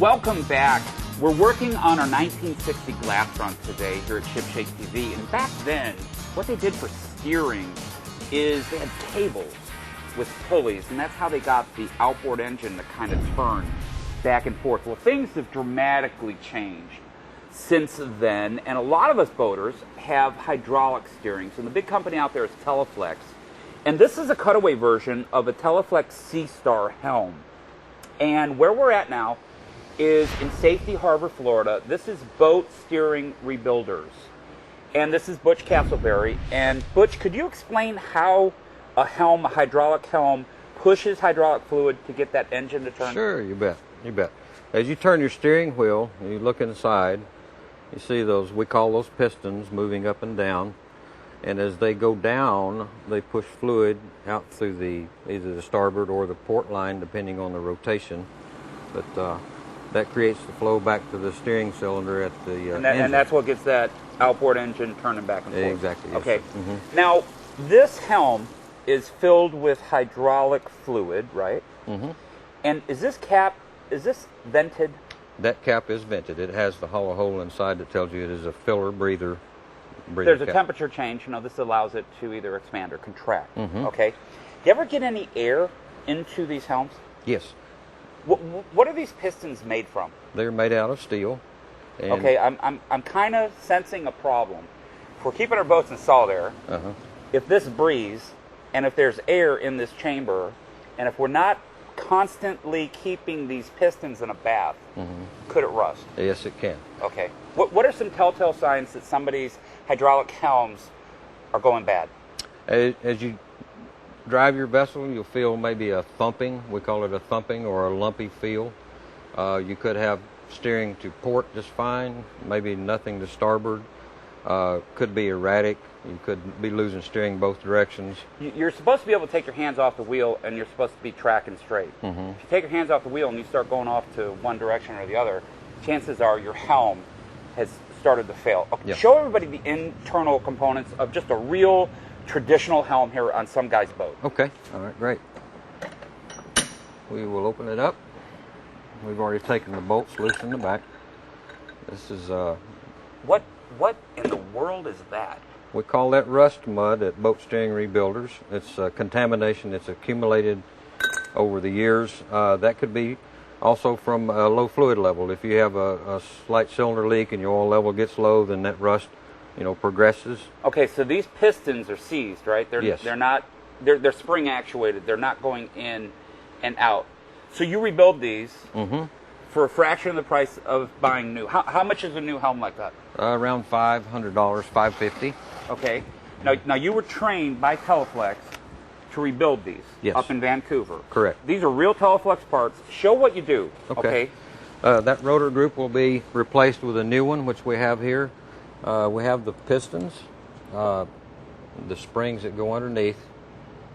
welcome back. We're working on our 1960 glass run today here at Shipshape TV. And back then, what they did for steering is they had cables with pulleys, and that's how they got the outboard engine to kind of turn back and forth. Well, things have dramatically changed since then, and a lot of us boaters have hydraulic steerings, and the big company out there is Teleflex. And this is a cutaway version of a Teleflex seastar Helm. And where we're at now is in Safety Harbor, Florida. This is Boat Steering Rebuilders. And this is Butch Castleberry. And Butch, could you explain how a helm, a hydraulic helm, pushes hydraulic fluid to get that engine to turn? Sure, you bet. You bet. As you turn your steering wheel, and you look inside, you see those, we call those pistons, moving up and down. And as they go down, they push fluid out through either the starboard or the port line, depending on the rotation. But that creates the flow back to the steering cylinder at the engine. And that's what gets that outboard engine turning back and forth. Exactly. Yes, okay. Mm-hmm. Now, this helm is filled with hydraulic fluid, right? Mm-hmm. And is this vented? That cap is vented. It has the hollow hole inside that tells you it is a filler breather. There's a temperature change. You know, this allows it to either expand or contract. Mm-hmm. Okay. Do you ever get any air into these helms? Yes. What are these pistons made from? They're made out of steel. And okay, I'm kind of sensing a problem. If we're keeping our boats in salt air, if this breeze, and if there's air in this chamber, and if we're not constantly keeping these pistons in a bath, could it rust? Yes, it can. Okay. What are some telltale signs that somebody's hydraulic helms are going bad? As you drive your vessel, you'll feel maybe a thumping. We call it a thumping or a lumpy feel. You could have steering to port just fine, maybe nothing to starboard. Could be erratic. You could be losing steering both directions. You're supposed to be able to take your hands off the wheel, and you're supposed to be tracking straight. If you take your hands off the wheel and you start going off to one direction or the other, chances are your helm has started to fail. Okay, yep. Show everybody the internal components of just a real traditional helm here on some guy's boat. Okay. All right, great. We will open it up. We've already taken the bolts loose in the back. This is What in the world is that? we call that rust mud at Boat Steering Rebuilders. It's contamination that's accumulated over the years. That could be also from a low fluid level. If you have a slight cylinder leak and your oil level gets low, then that rust, progresses. Okay, so these pistons are seized, right? Yes. They're spring actuated. They're not going in and out. So you rebuild these for a fraction of the price of buying new. How much is a new helm like that? Around $500, $550. Okay. Now you were trained by Teleflex to rebuild these up in Vancouver. Correct. These are real Teleflex parts. Show what you do. Okay. That rotor group will be replaced with a new one, which we have here. We have the pistons, the springs that go underneath.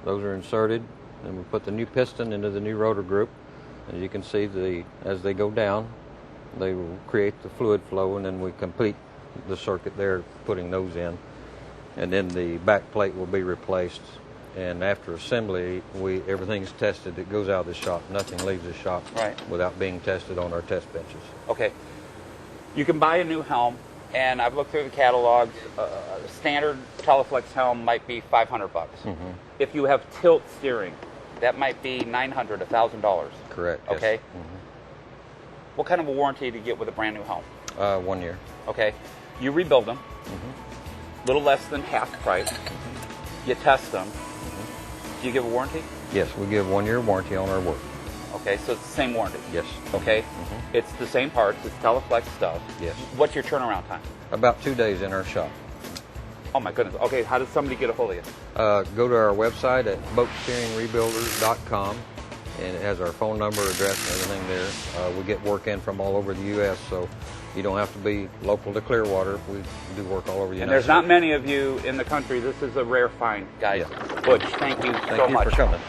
Those are inserted, and we put the new piston into the new rotor group. As you can see, as they go down, they will create the fluid flow, and then we complete the circuit there, putting those in. And then the back plate will be replaced. And after assembly, everything's tested. It goes out of the shop. Nothing leaves the shop without being tested on our test benches. Okay. You can buy a new helm, and I've looked through the catalogs. A standard Teleflex helm might be $500. If you have tilt steering, that might be $900, $1,000. Correct. Okay. Yes. What kind of a warranty do you get with a brand new helm? 1 year. Okay. You rebuild them. A little less than half the price. You test them. Do you give a warranty? Yes, we give 1 year warranty on our work. Okay, so it's the same warranty. Yes. Okay. It's the same parts. It's Teleflex stuff. Yes. What's your turnaround time? About 2 days in our shop. Oh my goodness. Okay, how does somebody get a hold of you? Go to our website at boatsteeringrebuilders.com, and it has our phone number, address, and everything there. We get work in from all over the U.S., so you don't have to be local to Clearwater. We do work all over the United States. And there's not many of you in the country. This is a rare find, guys. Yeah. Butch, thank you so much. Thank you for coming.